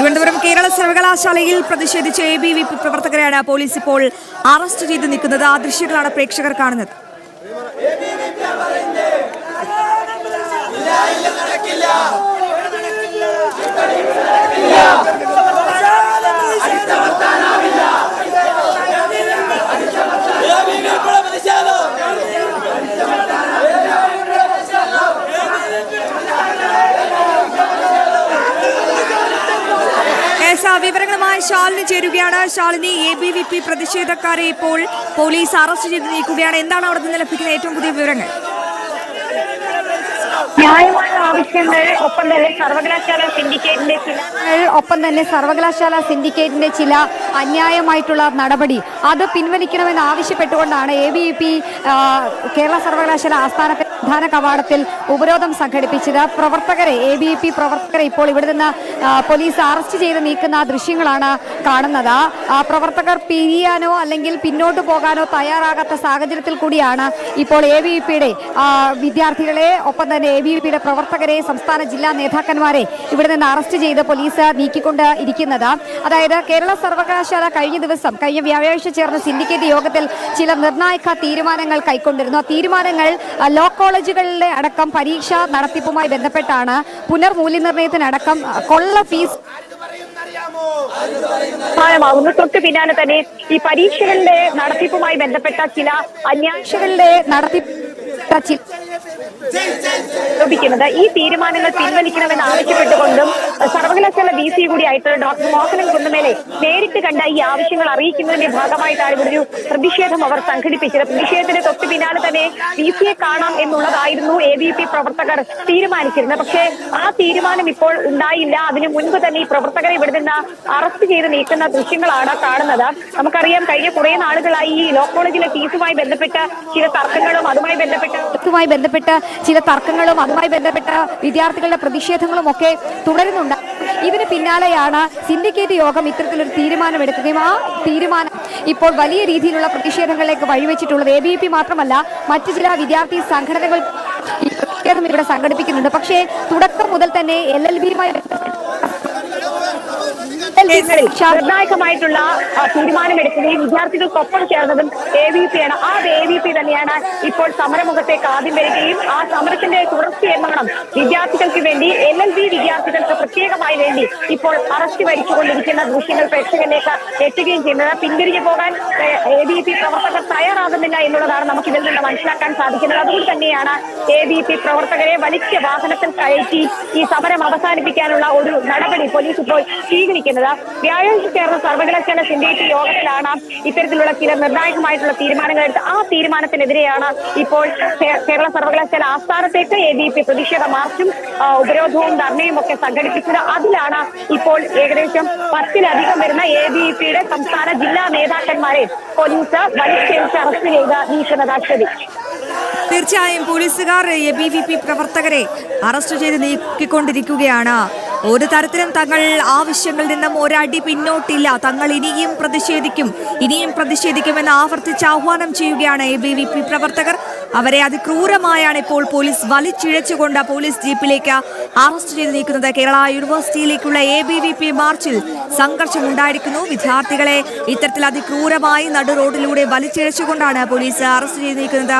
തിരുവനന്തപുരം കേരള സർവകലാശാലയിൽ പ്രതിഷേധിച്ച ABVP പ്രവർത്തകരെയാണ് police ഇപ്പോൾ അറസ്റ്റ് ചെയ്ത് നിൽക്കുന്നത്. ആ ദൃശ്യങ്ങളാണ് പ്രേക്ഷകർ കാണുന്നത്. വിവരങ്ങളുമായി ശാലിനി ചേരുകയാണ്. ശാലിനി, ABVP പ്രതിഷേധക്കാരെ ഇപ്പോൾ പോലീസ് അറസ്റ്റ് ചെയ്ത് നീക്കുകയാണ്. എന്താണ് അവിടെ നിന്ന് ലഭിക്കുന്ന ഏറ്റവും പുതിയ വിവരങ്ങൾ? ന്യായമായ ആവശ്യങ്ങൾ ഒപ്പം തന്നെ സർവകലാശാല സിൻഡിക്കേറ്റിന്റെ ചില അന്യായമായിട്ടുള്ള നടപടി അത് പിൻവലിക്കണമെന്ന് ആവശ്യപ്പെട്ടുകൊണ്ടാണ് ABVP കേരള സർവകലാശാല ആസ്ഥാന പ്രധാന കവാടത്തിൽ ഉപരോധം സംഘടിപ്പിച്ചത്. ABVP പ്രവർത്തകരെ ഇപ്പോൾ ഇവിടെ നിന്ന് പോലീസ് അറസ്റ്റ് ചെയ്ത് നീക്കുന്ന ദൃശ്യങ്ങളാണ് കാണുന്നത്. പ്രവർത്തകർ പിരിയാനോ അല്ലെങ്കിൽ പിന്നോട്ട് പോകാനോ തയ്യാറാകാത്ത സാഹചര്യത്തിൽ കൂടിയാണ് ഇപ്പോൾ ABVPയുടെ വിദ്യാർത്ഥികളെ ഒപ്പം തന്നെ ABVPയുടെ പ്രവർത്തകരെ സംസ്ഥാന ജില്ലാ നേതാക്കന്മാരെ ഇവിടെ നിന്ന് അറസ്റ്റ് ചെയ്ത് പോലീസ് നീക്കിക്കൊണ്ട് ഇരിക്കുന്നത്. അതായത് കേരള സർവകലാശാല കഴിഞ്ഞ വ്യാഴാഴ്ച ചേർന്ന സിൻഡിക്കേറ്റ് യോഗത്തിൽ ചില നിർണായക തീരുമാനങ്ങൾ കൈക്കൊണ്ടിരുന്നു. ആ തീരുമാനങ്ങൾ ലോ കോളേജുകളിലെ അടക്കം പരീക്ഷാ നടത്തിപ്പുമായി ബന്ധപ്പെട്ടാണ്. പുനർമൂല്യനിർണ്ണയത്തിനടക്കം കൊള്ള ഫീസ് തൊട്ട് പിന്നാലെ തന്നെ ഈ പരീക്ഷകളുടെ നടത്തിപ്പുമായി ബന്ധപ്പെട്ട ചില അന്യായങ്ങളുടെ ആരോപിക്കുന്നത്. ഈ തീരുമാനങ്ങൾ പിൻവലിക്കണമെന്ന് ആവശ്യപ്പെട്ടുകൊണ്ടും സർവകലാശാല VC കൂടിയായിട്ടുള്ള ഡോക്ടർ മോഹനൻ കുന്നമേലെ നേരിട്ട് കണ്ട ഈ ആവശ്യങ്ങൾ അറിയിക്കുന്നതിന്റെ ഭാഗമായിട്ടാണ് ഒരു പ്രതിഷേധം അവർ സംഘടിപ്പിച്ചത്. പ്രതിഷേധത്തിന് തൊട്ട് പിന്നാലെ തന്നെ VCയെ കാണാം എന്നുള്ളതായിരുന്നു ABVP പ്രവർത്തകർ തീരുമാനിച്ചിരുന്നത്. പക്ഷേ ആ തീരുമാനം ഇപ്പോൾ ഉണ്ടായില്ല. അതിനു മുൻപ് തന്നെ ഈ പ്രവർത്തകരെ ഇവിടെ നിന്ന് അറസ്റ്റ് ചെയ്ത് നീക്കുന്ന ദൃശ്യങ്ങളാണ് കാണുന്നത്. നമുക്കറിയാം, കഴിഞ്ഞ കുറെ നാളുകളായി ഈ ലോ കോളേജിലെ ഫീസുമായി ബന്ധപ്പെട്ട ചില തർക്കങ്ങളും അതുമായി ബന്ധപ്പെട്ട വിദ്യാർത്ഥികളുടെ പ്രതിഷേധങ്ങളും ഒക്കെ തുടരുന്നുണ്ട്. ഇതിന് പിന്നാലെയാണ് സിൻഡിക്കേറ്റ് യോഗം ഇത്തരത്തിലൊരു തീരുമാനമെടുക്കുകയും ആ തീരുമാനം ഇപ്പോൾ വലിയ രീതിയിലുള്ള പ്രതിഷേധങ്ങളിലേക്ക് വഴിവെച്ചിട്ടുള്ളത്. ABVP മാത്രമല്ല, മറ്റു ചില വിദ്യാർത്ഥി സംഘടനകൾ ഇവിടെ സംഘടിപ്പിക്കുന്നുണ്ട്. പക്ഷേ തുടക്കം മുതൽ തന്നെ LLBയുമായി നിർണായകമായിട്ടുള്ള തീരുമാനമെടുക്കുകയും വിദ്യാർത്ഥികൾക്കൊപ്പം ചേർന്നതും ABVPയാണ്. ആ ABVP തന്നെയാണ് ഇപ്പോൾ സമരമുഖത്തേക്ക് ആദ്യം വരികയും ആ സമരത്തിന്റെ തുടർച്ചയെന്നോണം വിദ്യാർത്ഥികൾക്ക് വേണ്ടി LLB വിദ്യാർത്ഥികൾക്ക് പ്രത്യേകമായി വേണ്ടി ഇപ്പോൾ അറസ്റ്റ് വരിച്ചുകൊണ്ടിരിക്കുന്ന ദൃശ്യങ്ങൾ പ്രേക്ഷകരിലേക്ക് എത്തുകയും ചെയ്യുന്നത്. പിന്തിരിഞ്ഞു പോകാൻ ABVP പ്രവർത്തകർ തയ്യാറാകുന്നില്ല എന്നുള്ളതാണ് നമുക്ക് ഇതിൽ നിന്ന് മനസ്സിലാക്കാൻ സാധിക്കുന്നത്. അതുകൊണ്ട് തന്നെയാണ് ABVP പ്രവർത്തകരെ വലിച്ച വാഹനത്തിൽ കയറ്റി ഈ സമരം അവസാനിപ്പിക്കാനുള്ള ഒരു നടപടി പോലീസ് ഇപ്പോൾ സ്വീകരിക്കുന്നത്. വ്യാഴാഴ്ച ചേർന്ന സർവകലാശാല സിൻഡിക്കേറ്റ് യോഗത്തിലാണ് ഇത്തരത്തിലുള്ള ചില നിർണായകമായിട്ടുള്ള തീരുമാനങ്ങൾ എടുത്ത് ആ തീരുമാനത്തിനെതിരെയാണ് ഇപ്പോൾ കേരള സർവകലാശാല ആസ്ഥാനത്തേക്ക് ABVP പ്രതിഷേധ മാർച്ചും ഉപരോധവും ധർണയും ഒക്കെ സംഘടിപ്പിച്ചത്. അതിലാണ് ഇപ്പോൾ ഏകദേശം 10-ലധികം വരുന്ന ABVPയുടെ സംസ്ഥാന ജില്ലാ നേതാക്കന്മാരെ പോലീസ് വലിച്ചെടുത്ത് അറസ്റ്റ് ചെയ്ത് നീക്കുന്നത്. അശ്വതി, തീർച്ചയായും പോലീസുകാർ ABVP പ്രവർത്തകരെ അറസ്റ്റ് ചെയ്ത് നീക്കിക്കൊണ്ടിരിക്കുകയാണ്. ഒരു തരത്തിലും തങ്ങൾ ആവശ്യങ്ങളിൽ നിന്നും ഒരടി പിന്നോട്ടില്ല. തങ്ങൾ ഇനിയും പ്രതിഷേധിക്കുമെന്ന് ആവർത്തിച്ച് ആഹ്വാനം ചെയ്യുകയാണ് ABVP പ്രവർത്തകർ. അവരെ അതിക്രൂരമായാണ് ഇപ്പോൾ പോലീസ് വലിച്ചിഴച്ചുകൊണ്ട് പോലീസ് ജീപ്പിലേക്ക് അറസ്റ്റ് ചെയ്ത് നീക്കുന്നത്. കേരള യൂണിവേഴ്സിറ്റിയിലേക്കുള്ള ABVP മാർച്ചിൽ സംഘർഷമുണ്ടായിരിക്കുന്നു. വിദ്യാർത്ഥികളെ ഇത്തരത്തിൽ അതിക്രൂരമായി നടു റോഡിലൂടെ വലിച്ചിഴച്ചുകൊണ്ടാണ് പോലീസ് അറസ്റ്റ് ചെയ്ത് നീക്കുന്നത്.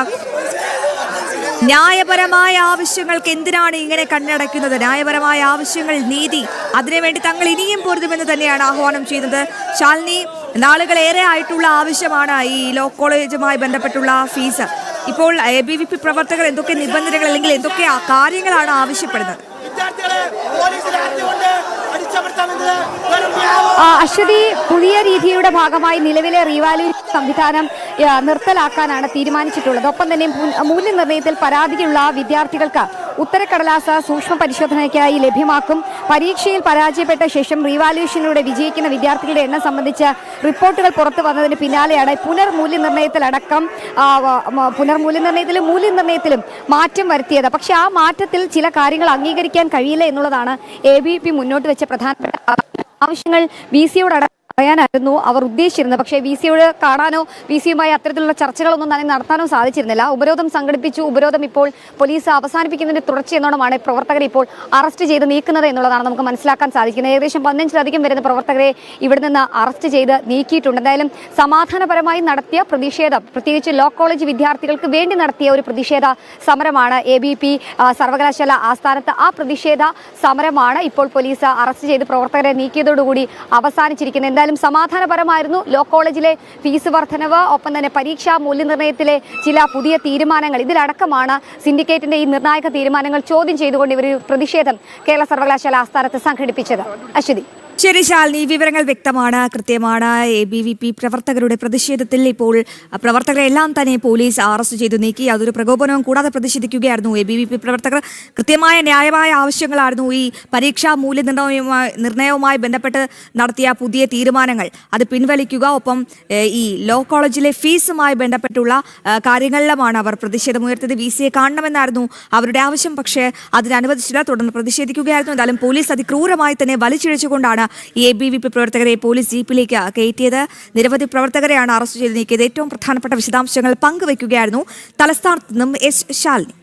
ന്യായപരമായ ആവശ്യങ്ങൾക്ക് എന്തിനാണ് ഇങ്ങനെ കണ്ണടയ്ക്കുന്നത്? ന്യായപരമായ ആവശ്യങ്ങൾ, നീതി, അതിനുവേണ്ടി തങ്ങൾ ഇനിയും പൊരുതുമെന്ന് തന്നെയാണ് ആഹ്വാനം ചെയ്യുന്നത്. ശാലിനി, നാളുകളേറെ ആയിട്ടുള്ള ആവശ്യമാണ് ഈ ലോ കോളേജുമായി ബന്ധപ്പെട്ടുള്ള ഫീസ്. ഇപ്പോൾ ABVP പ്രവർത്തകർ എന്തൊക്കെ നിബന്ധനകൾ അല്ലെങ്കിൽ എന്തൊക്കെ കാര്യങ്ങളാണ് ആവശ്യപ്പെടുന്നത്? അശ്വതി, പുതിയ രീതിയുടെ ഭാഗമായി നിലവിലെ റീവാലുവേഷൻ സംവിധാനം നിർത്തലാക്കാനാണ് തീരുമാനിച്ചിട്ടുള്ളത്. ഒപ്പം തന്നെ മൂല്യനിർണ്ണയത്തിൽ പരാതിയുള്ള വിദ്യാർത്ഥികൾക്ക് ഉത്തരക്കടലാസ് സൂക്ഷ്മ പരിശോധനയ്ക്കായി ലഭ്യമാക്കും. പരീക്ഷയിൽ പരാജയപ്പെട്ട ശേഷം റീവാലുവേഷനിലൂടെ വിജയിക്കുന്ന വിദ്യാർത്ഥികളുടെ എണ്ണം സംബന്ധിച്ച് റിപ്പോർട്ടുകൾ പുറത്തു വന്നതിന് പിന്നാലെയാണ് മൂല്യനിർണ്ണയത്തിലും മാറ്റം വരുത്തിയത്. പക്ഷെ ആ മാറ്റത്തിൽ ചില കാര്യങ്ങൾ അംഗീകരിക്കാൻ കഴിയില്ല എന്നുള്ളതാണ് ABVP മുന്നോട്ട് വെച്ച പ്രധാനപ്പെട്ട ആവശ്യങ്ങൾ. VCയോടടക്കം പറയാനായിരുന്നു അവർ ഉദ്ദേശിച്ചിരുന്നത്. പക്ഷേ VC-യോട് കാണാനോ VC-യുമായി അത്തരത്തിലുള്ള ചർച്ചകളൊന്നും തന്നെ നടത്താനോ സാധിച്ചിരുന്നില്ല. ഉപരോധം സംഘടിപ്പിച്ചു. ഉപരോധം ഇപ്പോൾ പോലീസ് അവസാനിപ്പിക്കുന്നതിന്റെ തുടർച്ചയെന്നോണമാണ് പ്രവർത്തകരെ ഇപ്പോൾ അറസ്റ്റ് ചെയ്ത് നീക്കുന്നത് എന്നുള്ളതാണ് നമുക്ക് മനസ്സിലാക്കാൻ സാധിക്കുന്നത്. ഏകദേശം 15-ലധികം വരുന്ന പ്രവർത്തകരെ ഇവിടെ നിന്ന് അറസ്റ്റ് ചെയ്ത് നീക്കിയിട്ടുണ്ട്. എന്തായാലും സമാധാനപരമായി നടത്തിയ പ്രതിഷേധം, പ്രത്യേകിച്ച് ലോ കോളേജ് വിദ്യാർത്ഥികൾക്ക് വേണ്ടി നടത്തിയ ഒരു പ്രതിഷേധ സമരമാണ് ABVP സർവകലാശാല ആസ്ഥാനത്ത്. ആ പ്രതിഷേധ സമരമാണ് ഇപ്പോൾ പോലീസ് അറസ്റ്റ് ചെയ്ത് പ്രവർത്തകരെ നീക്കിയതോടുകൂടി അവസാനിച്ചിരിക്കുന്നത്. എന്തായാലും സമാധാനപരമായിരുന്നു. ലോ കോളേജിലെ ഫീസ് വർധനവ്, ഒപ്പം തന്നെ പരീക്ഷാ മൂല്യനിർണ്ണയത്തിലെ ചില പുതിയ തീരുമാനങ്ങൾ, ഇതിലടക്കമാണ് സിൻഡിക്കേറ്റിന്റെ ഈ നിർണായക തീരുമാനങ്ങൾ ചോദ്യം ചെയ്തുകൊണ്ട് ഇവർ പ്രതിഷേധം കേരള സർവകലാശാല ആസ്ഥാനത്ത് സംഘടിപ്പിച്ചത്. അശ്വതി. ശരി ശാലിനി, വിവരങ്ങൾ വ്യക്തമാണ്, കൃത്യമാണ്. ABVP പ്രവർത്തകരുടെ പ്രതിഷേധത്തിൽ ഇപ്പോൾ പ്രവർത്തകരെ എല്ലാം തന്നെ പോലീസ് അറസ്റ്റ് ചെയ്തു നീക്കി. യാതൊരു പ്രകോപനവും കൂടാതെ പ്രതിഷേധിക്കുകയായിരുന്നു ABVP പ്രവർത്തകർ. കൃത്യമായ ന്യായമായ ആവശ്യങ്ങളായിരുന്നു ഈ പരീക്ഷാ മൂല്യനിർണ്ണയവുമായി ബന്ധപ്പെട്ട് നടത്തിയ പുതിയ തീരുമാനങ്ങൾ അത് പിൻവലിക്കുക, ഒപ്പം ഈ ലോ കോളേജിലെ ഫീസുമായി ബന്ധപ്പെട്ടുള്ള കാര്യങ്ങളിലുമാണ് അവർ പ്രതിഷേധമുയർത്തിയത്. VC-യെ കാണണമെന്നായിരുന്നു അവരുടെ ആവശ്യം. പക്ഷേ അതിനനുവദിച്ചില്ല. തുടർന്ന് പ്രതിഷേധിക്കുകയായിരുന്നു. എന്തായാലും പോലീസ് അതിക്രൂരമായി തന്നെ വലിച്ചിഴച്ചുകൊണ്ടാണ് ഈ ABVP പ്രവർത്തകരെ പോലീസ് ജീപ്പിലേക്ക് കയറ്റിയത്. നിരവധി പ്രവർത്തകരെയാണ് അറസ്റ്റ് ചെയ്ത് നീക്കിയത്. ഏറ്റവും പ്രധാനപ്പെട്ട വിശദാംശങ്ങൾ പങ്കുവയ്ക്കുകയായിരുന്നു തലസ്ഥാനത്ത് നിന്നും ശാലിനി.